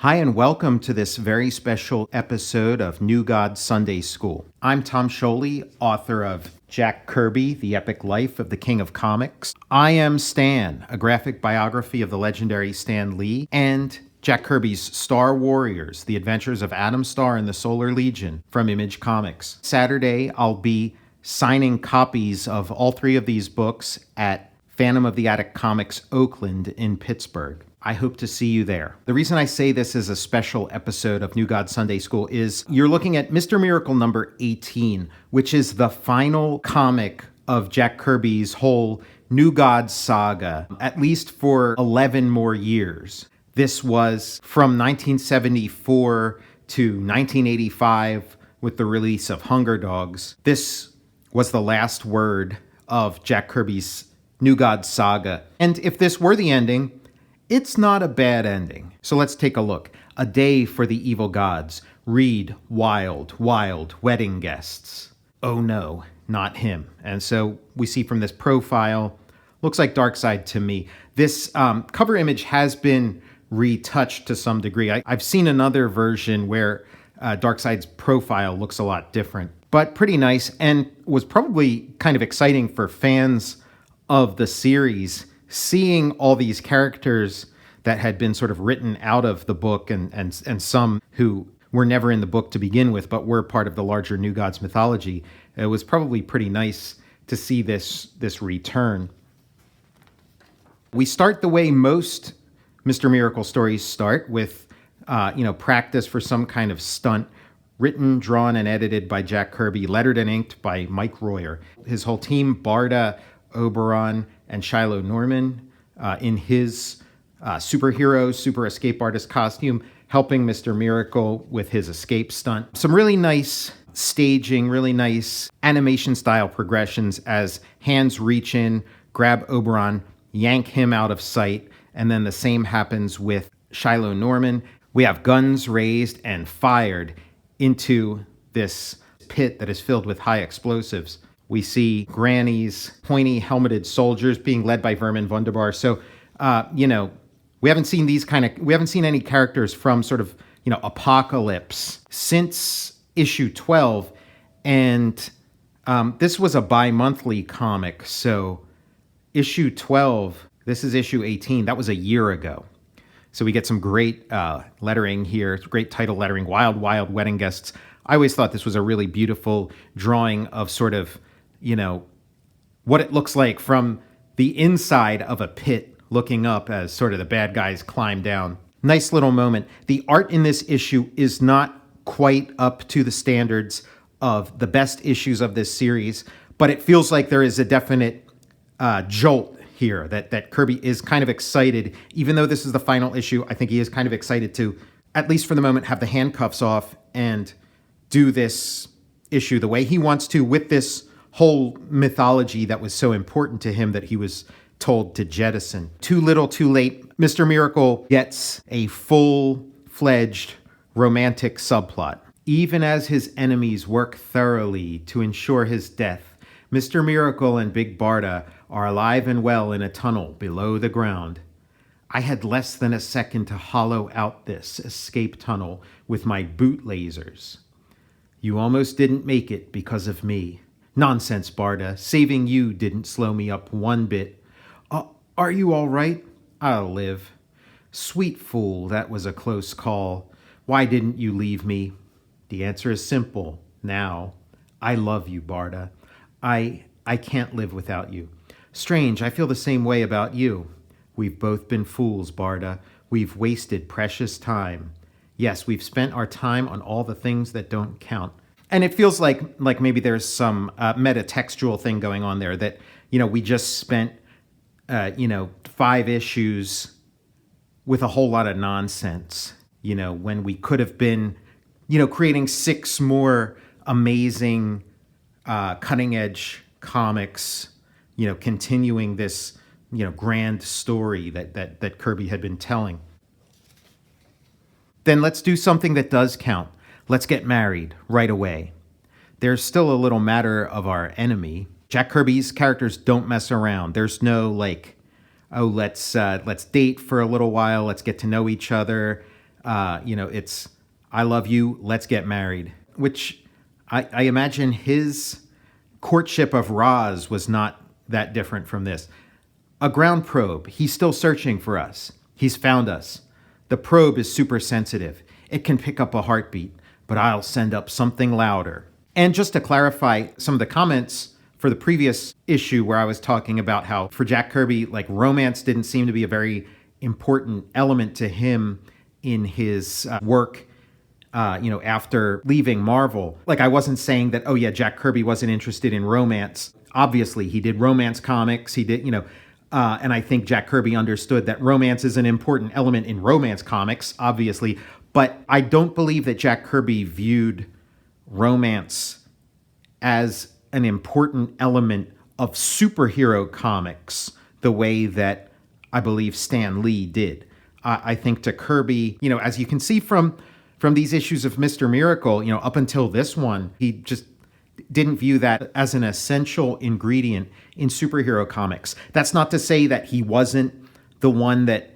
Hi, and welcome to this very special episode of New God Sunday School. I'm Tom Scioli, author of Jack Kirby, The Epic Life of the King of Comics. I Am Stan, a graphic biography of the legendary Stan Lee, and Jack Kirby's Star Warriors, The Adventures of Adam Star and the Solar Legion from Image Comics. Saturday, I'll be signing copies of all three of these books at Phantom of the Attic Comics Oakland in Pittsburgh. I hope to see you there. The reason I say this is a special episode of New God Sunday School is you're looking at Mr. Miracle number 18, which is the final comic of Jack Kirby's whole New God saga, at least for 11 more years. This was from 1974 to 1985 with the release of Hunger Dogs. This was the last word of Jack Kirby's New God saga. And if this were the ending, it's not a bad ending. So let's take a look. A day for the evil gods. Read wild, wild wedding guests. Oh no, not him. And so we see from this profile, looks like Darkseid to me. This cover image has been retouched to some degree. I've seen another version where Darkseid's profile looks a lot different, but pretty nice, and was probably kind of exciting for fans of the series, seeing all these characters that had been sort of written out of the book and some who were never in the book to begin with, but were part of the larger New Gods mythology. It was probably pretty nice to see this return. We start the way most Mr. Miracle stories start, with practice for some kind of stunt, written, drawn, and edited by Jack Kirby, lettered and inked by Mike Royer. His whole team, Barda, Oberon, and Shiloh Norman, in his superhero, super escape artist costume, helping Mr. Miracle with his escape stunt. Some really nice staging, really nice animation style progressions as hands reach in, grab Oberon, yank him out of sight, and then the same happens with Shiloh Norman. We have guns raised and fired into this pit that is filled with high explosives. We see Granny's pointy helmeted soldiers being led by Vermin Wunderbar. So, we haven't seen any characters from sort of, Apokolips since issue 12. And this was a bi-monthly comic. So issue 12, this is issue 18. That was a year ago. So we get some great lettering here, great title lettering, Wild, Wild Wedding Guests. I always thought this was a really beautiful drawing of sort of, what it looks like from the inside of a pit looking up as sort of the bad guys climb down. Nice little moment. The art in this issue is not quite up to the standards of the best issues of this series, but it feels like there is a definite jolt here that Kirby is kind of excited. Even though this is the final issue, I think he is kind of excited to, at least for the moment, have the handcuffs off and do this issue the way he wants to, with this whole mythology that was so important to him that he was told to jettison. Too little, too late. Mr. Miracle gets a full-fledged romantic subplot. Even as his enemies work thoroughly to ensure his death, Mr. Miracle and Big Barda are alive and well in a tunnel below the ground. I had less than a second to hollow out this escape tunnel with my boot lasers. You almost didn't make it because of me. Nonsense, Barda. Saving you didn't slow me up one bit. Are you all right? I'll live. Sweet fool, that was a close call. Why didn't you leave me? The answer is simple. Now, I love you, Barda. I can't live without you. Strange, I feel the same way about you. We've both been fools, Barda. We've wasted precious time. Yes, we've spent our time on all the things that don't count. And it feels like maybe there's some metatextual thing going on there that, we just spent, 5 issues with a whole lot of nonsense, when we could have been, creating 6 more amazing, cutting edge comics, continuing this, grand story that Kirby had been telling. Then let's do something that does count. Let's get married right away. There's still a little matter of our enemy. Jack Kirby's characters don't mess around. There's no let's date for a little while. Let's get to know each other. It's I love you, let's get married, which I imagine his courtship of Roz was not that different from this. A ground probe. He's still searching for us. He's found us. The probe is super sensitive. It can pick up a heartbeat, but I'll send up something louder. And just to clarify some of the comments for the previous issue where I was talking about how for Jack Kirby, like romance didn't seem to be a very important element to him in his work, after leaving Marvel. Like I wasn't saying that, oh yeah, Jack Kirby wasn't interested in romance. Obviously, he did romance comics. He did, and I think Jack Kirby understood that romance is an important element in romance comics, obviously. But I don't believe that Jack Kirby viewed romance as an important element of superhero comics the way that I believe Stan Lee did. I think to Kirby, as you can see from these issues of Mr. Miracle, up until this one, he just didn't view that as an essential ingredient in superhero comics. That's not to say that he wasn't the one that,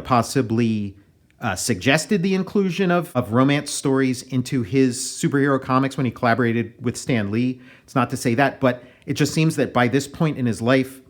possibly suggested the inclusion of romance stories into his superhero comics when he collaborated with Stan Lee. It's not to say that, but it just seems that by this point in his life,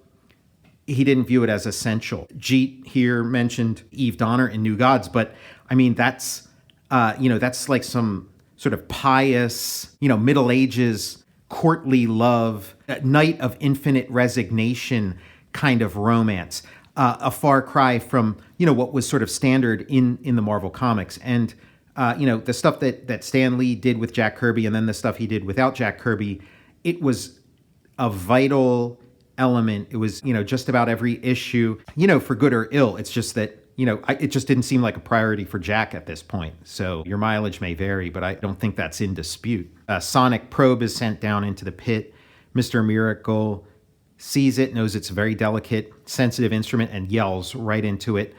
he didn't view it as essential. Jeet here mentioned Eve Donner in New Gods, but I mean, that's like some sort of pious, Middle Ages, courtly love, night of infinite resignation kind of romance. A far cry from, what was sort of standard in the Marvel comics. And, the stuff that Stan Lee did with Jack Kirby and then the stuff he did without Jack Kirby, it was a vital element. It was, just about every issue, for good or ill. It's just that, it just didn't seem like a priority for Jack at this point. So your mileage may vary, but I don't think that's in dispute. A sonic probe is sent down into the pit. Mr. Miracle sees it, knows it's a very delicate, sensitive instrument, and yells right into it.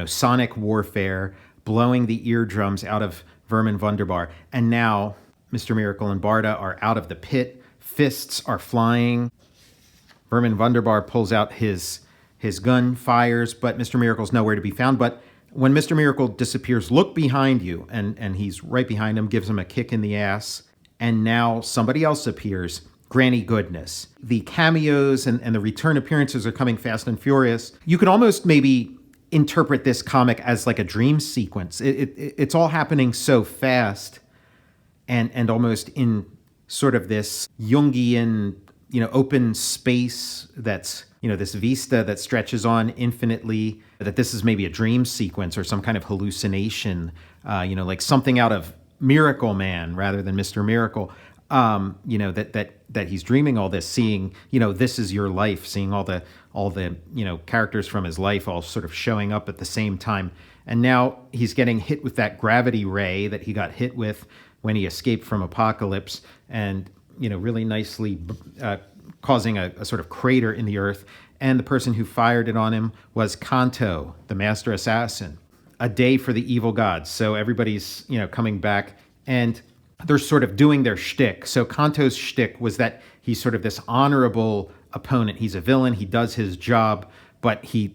Sonic warfare, blowing the eardrums out of Vermin Wunderbar. And now Mr. Miracle and Barda are out of the pit. Fists are flying. Vermin Wunderbar pulls out his gun, fires, but Mr. Miracle's nowhere to be found. But when Mr. Miracle disappears, look behind you. And he's right behind him, gives him a kick in the ass. And now somebody else appears. Granny Goodness. The cameos and the return appearances are coming fast and furious. You could almost maybe interpret this comic as like a dream sequence. It's all happening so fast and almost in sort of this Jungian, open space that's, this vista that stretches on infinitely, that this is maybe a dream sequence or some kind of hallucination, like something out of Miracle Man rather than Mr. Miracle. That he's dreaming all this, seeing, this is your life, seeing all the characters from his life all sort of showing up at the same time. And now he's getting hit with that gravity ray that he got hit with when he escaped from Apokolips and, really nicely causing a sort of crater in the earth. And the person who fired it on him was Kanto, the master assassin. A day for the evil gods. So everybody's, coming back and they're sort of doing their shtick. So Kanto's shtick was that he's sort of this honorable opponent. He's a villain. He does his job, but he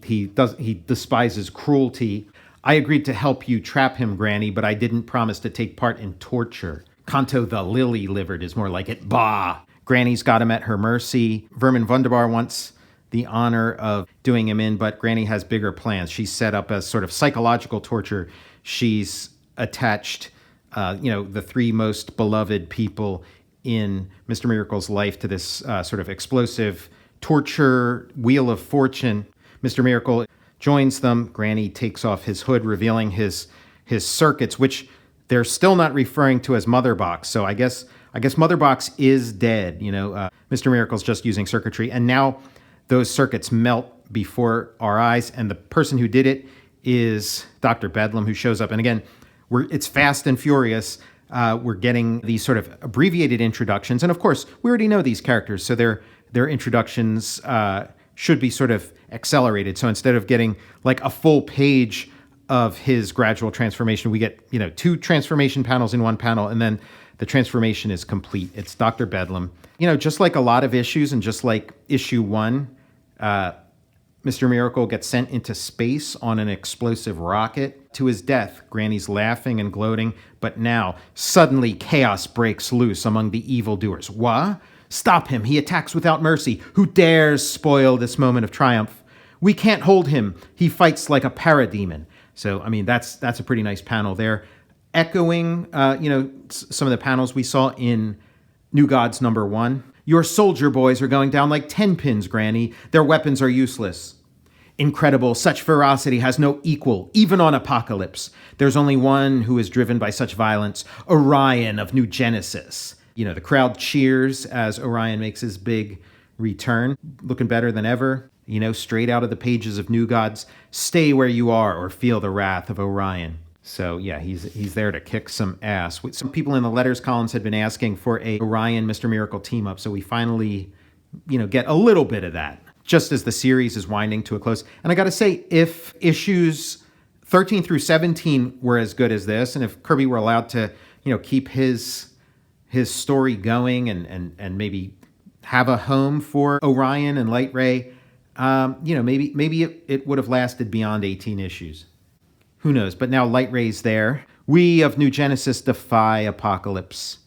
despises cruelty. I agreed to help you trap him, Granny, but I didn't promise to take part in torture. Kanto the lily-livered is more like it. Bah! Granny's got him at her mercy. Vermin Wunderbar wants the honor of doing him in, but Granny has bigger plans. She's set up as sort of psychological torture. She's attached the three most beloved people in Mr. Miracle's life to this sort of explosive torture wheel of fortune. Mr. Miracle joins them. Granny takes off his hood, revealing his circuits, which they're still not referring to as Mother Box. So I guess Mother Box is dead. Mr. Miracle's just using circuitry, and now those circuits melt before our eyes. And the person who did it is Dr. Bedlam, who shows up. And again, it's fast and furious. We're getting these sort of abbreviated introductions. And of course, we already know these characters, so their introductions should be sort of accelerated. So instead of getting like a full page of his gradual transformation, we get, 2 transformation panels in one panel, and then the transformation is complete. It's Dr. Bedlam. Just like a lot of issues and just like issue 1, Mr. Miracle gets sent into space on an explosive rocket. To his death, Granny's laughing and gloating, but now, suddenly, chaos breaks loose among the evildoers. What? Stop him. He attacks without mercy. Who dares spoil this moment of triumph? We can't hold him. He fights like a parademon. So, I mean, that's a pretty nice panel there. Echoing, some of the panels we saw in New Gods #1. Your soldier boys are going down like 10 pins, Granny. Their weapons are useless. Incredible. Such ferocity has no equal, even on Apokolips. There's only one who is driven by such violence, Orion of New Genesis. The crowd cheers as Orion makes his big return, looking better than ever. Straight out of the pages of New Gods, stay where you are or feel the wrath of Orion. So yeah, he's there to kick some ass. Some people in the letters columns had been asking for a Orion Mr. Miracle team up, so we finally, get a little bit of that, just as the series is winding to a close. And I gotta say, if issues 13 through 17 were as good as this, and if Kirby were allowed to, keep his story going and maybe have a home for Orion and Light Ray, maybe it would have lasted beyond 18 issues. Who knows? But now Light Ray's there. We of New Genesis defy Apokolips.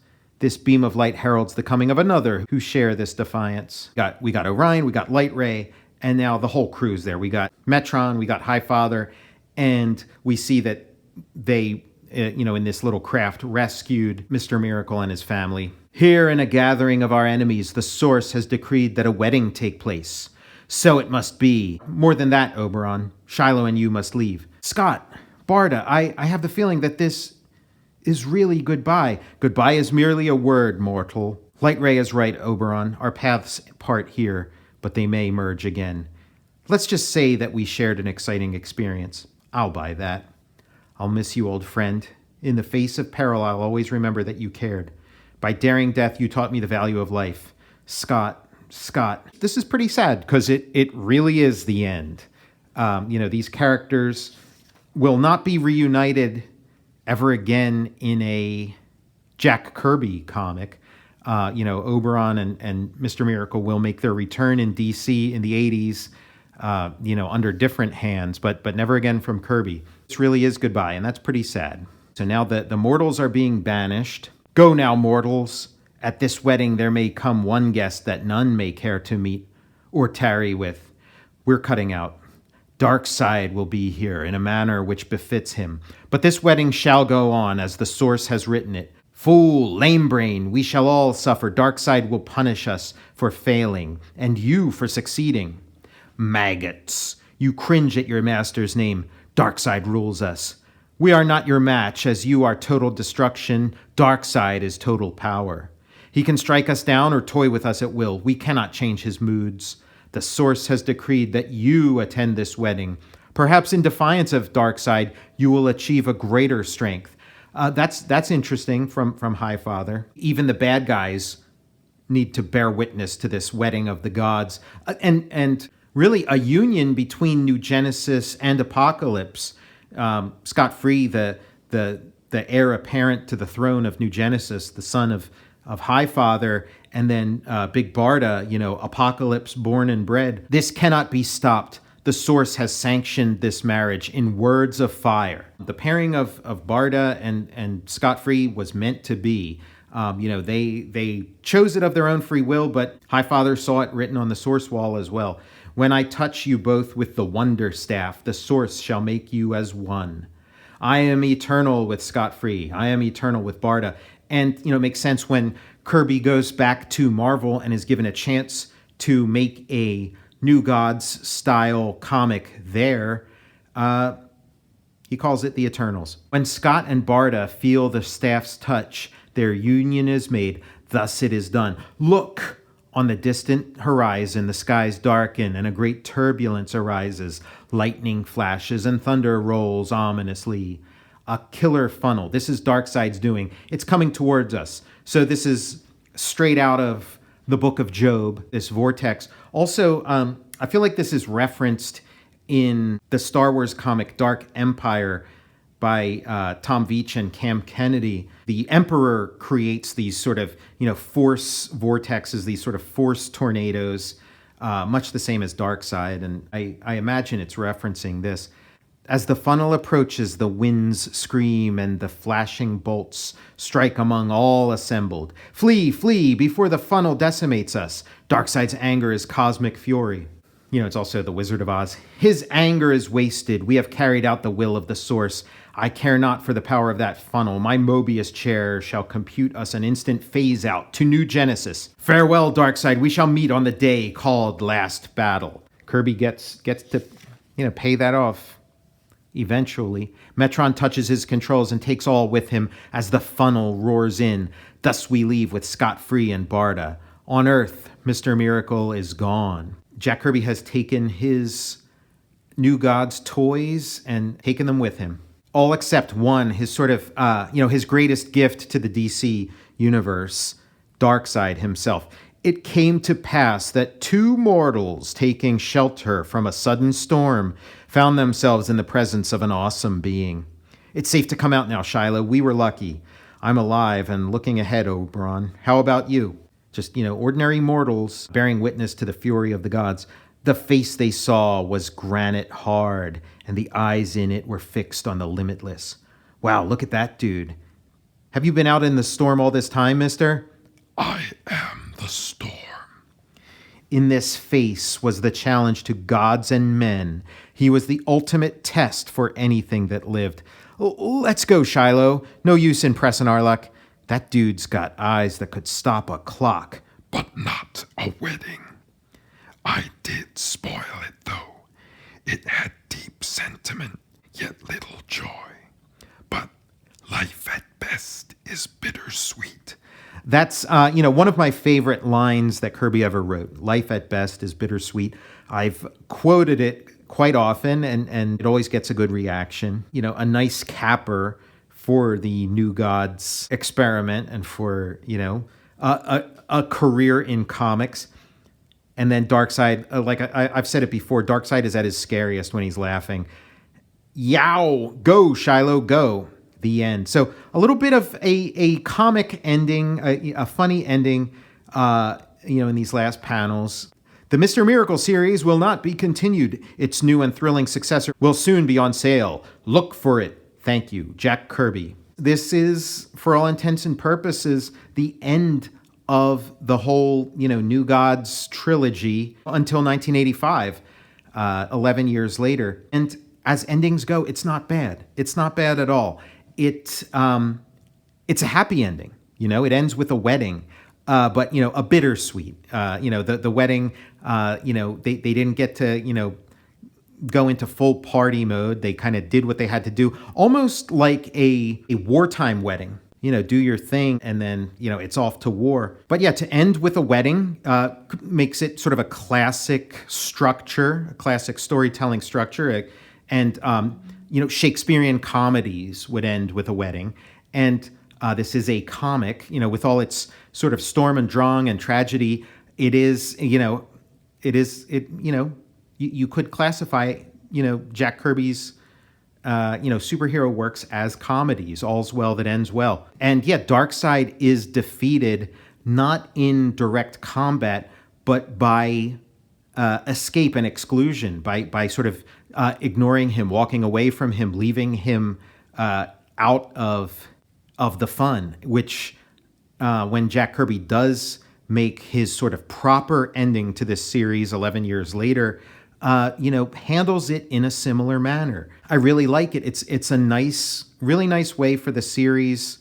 This beam of light heralds the coming of another who share this defiance. We got Orion, we got Light Ray, and now the whole crew's there. We got Metron, we got Highfather, and we see that they, in this little craft, rescued Mr. Miracle and his family. Here in a gathering of our enemies, the source has decreed that a wedding take place. So it must be. More than that, Oberon. Shiloh and you must leave. Scott, Barda, I have the feeling that this is really goodbye. Goodbye is merely a word, mortal. Light Ray is right, Oberon. Our paths part here, but they may merge again. Let's just say that we shared an exciting experience. I'll buy that. I'll miss you, old friend. In the face of peril, I'll always remember that you cared. By daring death, you taught me the value of life. Scott, this is pretty sad because it really is the end. These characters will not be reunited ever again in a Jack Kirby comic. Oberon and Mr. Miracle will make their return in DC in the 80s, under different hands, but never again from Kirby. This really is goodbye, and that's pretty sad. So now the mortals are being banished. Go now, mortals. At this wedding there may come one guest that none may care to meet or tarry with. We're cutting out. Darkseid will be here in a manner which befits him. But this wedding shall go on as the source has written it. Fool, lame brain, we shall all suffer. Darkseid will punish us for failing, and you for succeeding. Maggots, you cringe at your master's name. Darkseid rules us. We are not your match, as you are total destruction. Darkseid is total power. He can strike us down or toy with us at will. We cannot change his moods. The source has decreed that you attend this wedding. Perhaps in defiance of Darkseid, you will achieve a greater strength. That's interesting from Highfather. Even the bad guys need to bear witness to this wedding of the gods. And really a union between New Genesis and Apokolips. Scott Free, the heir apparent to the throne of New Genesis, the son of Highfather, and then Big Barda, Apokolips born and bred. This cannot be stopped. The source has sanctioned this marriage in words of fire. The pairing of Barda and Scott Free was meant to be. They chose it of their own free will, but Highfather saw it written on the source wall as well. When I touch you both with the wonder staff, the source shall make you as one. I am eternal with Scott Free. I am eternal with Barda. And, it makes sense when Kirby goes back to Marvel and is given a chance to make a New Gods style comic there. He calls it the Eternals. When Scott and Barda feel the staff's touch, their union is made. Thus it is done. Look! On the distant horizon, the skies darken and a great turbulence arises. Lightning flashes and thunder rolls ominously. A killer funnel. This is Darkseid's doing. It's coming towards us. So this is straight out of the book of Job, this vortex. Also, I feel like this is referenced in the Star Wars comic Dark Empire by Tom Veitch and Cam Kennedy. The Emperor creates these sort of, force vortexes, these sort of force tornadoes much the same as Darkseid, and I imagine it's referencing this. As the funnel approaches, the winds scream and the flashing bolts strike among all assembled. Flee, flee, before the funnel decimates us. Darkseid's anger is cosmic fury. It's also the Wizard of Oz. His anger is wasted. We have carried out the will of the source. I care not for the power of that funnel. My Mobius chair shall compute us an instant phase out to new Genesis. Farewell, Darkseid. We shall meet on the day called Last Battle. Kirby gets to, pay that off. Eventually, Metron touches his controls and takes all with him as the funnel roars in. Thus we leave with scot-free and Barda. On Earth, Mr. Miracle is gone. Jack Kirby has taken his New Gods toys and taken them with him. All except one, his sort of, his greatest gift to the DC universe, Darkseid himself. It came to pass that two mortals taking shelter from a sudden storm found themselves in the presence of an awesome being. It's safe to come out now, Shiloh. We were lucky. I'm alive and looking ahead, Oberon. How about you? Just, ordinary mortals bearing witness to the fury of the gods. The face they saw was granite hard, and the eyes in it were fixed on the limitless. Wow, look at that dude. Have you been out in the storm all this time, mister? I am the storm. In this face was the challenge to gods and men. He was the ultimate test for anything that lived. Let's go, Shiloh. No use in pressing our luck. That dude's got eyes that could stop a clock. But not a wedding. I did spoil it, though. It had deep sentiment, yet little joy. But life at best is bittersweet. That's, one of my favorite lines that Kirby ever wrote. Life at best is bittersweet. I've quoted it quite often, and it always gets a good reaction. A nice capper for the New Gods experiment and for, a career in comics. And then Darkseid, I've said it before, Darkseid is at his scariest when he's laughing. Yow! Go, Shiloh, go. The end. So a little bit of a comic ending, a funny ending, in these last panels. The Mr. Miracle series will not be continued. Its new and thrilling successor will soon be on sale. Look for it. Thank you, Jack Kirby. This is, for all intents and purposes, the end of the whole, New Gods trilogy until 1985, 11 years later. And as endings go, it's not bad. It's not bad at all. It's a happy ending. It ends with a wedding, but a bittersweet. The wedding. They didn't get to go into full party mode. They kind of did what they had to do, almost like a wartime wedding. Do your thing, and then it's off to war. But yeah, to end with a wedding makes it sort of a classic structure, a classic storytelling structure, and Shakespearean comedies would end with a wedding. And this is a comic, with all its sort of storm and drang and tragedy. You could classify, Jack Kirby's, superhero works as comedies. All's well that ends well. And yeah, Darkseid is defeated not in direct combat, but by escape and exclusion, by sort of ignoring him, walking away from him, leaving him out of the fun, which when Jack Kirby does make his sort of proper ending to this series 11 years later, handles it in a similar manner. I really like it. It's a really nice way for the series,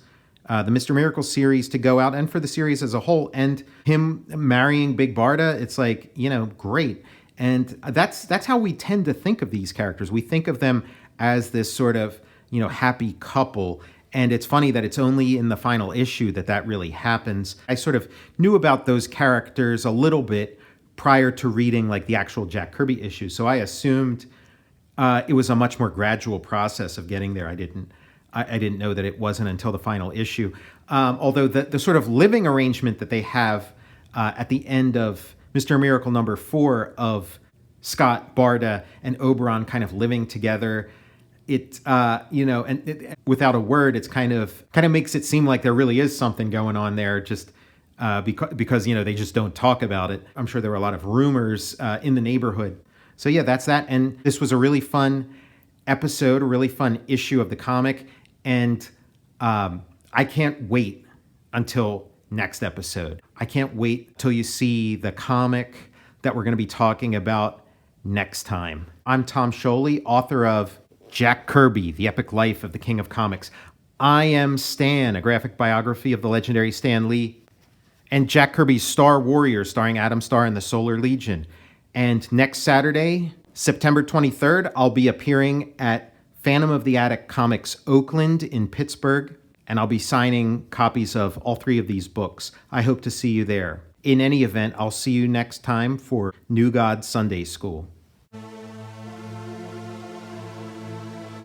the Mr. Miracle series, to go out, and for the series as a whole. And him marrying Big Barda, it's like, great. And that's how we tend to think of these characters. We think of them as this sort of, happy couple. And it's funny that it's only in the final issue that really happens. I sort of knew about those characters a little bit prior to reading like the actual Jack Kirby issue. So I assumed it was a much more gradual process of getting there. I didn't know that it wasn't until the final issue. Although the sort of living arrangement that they have at the end of Mr. Miracle number 4 of Scott, Barda, and Oberon kind of living together, without a word, it's kind of makes it seem like there really is something going on there. Just because they just don't talk about it. I'm sure there were a lot of rumors in the neighborhood. So yeah, that's that. And this was a really fun episode, a really fun issue of the comic. And I can't wait until next episode. I can't wait till you see the comic that we're going to be talking about next time. I'm Tom Scioli, author of Jack Kirby, The Epic Life of the King of Comics. I Am Stan, a graphic biography of the legendary Stan Lee. And Jack Kirby's Star Warrior, starring Adam Starr and the Solar Legion. And next Saturday, September 23rd, I'll be appearing at Phantom of the Attic Comics Oakland in Pittsburgh, and I'll be signing copies of all 3 of these books. I hope to see you there. In any event, I'll see you next time for New God Sunday School.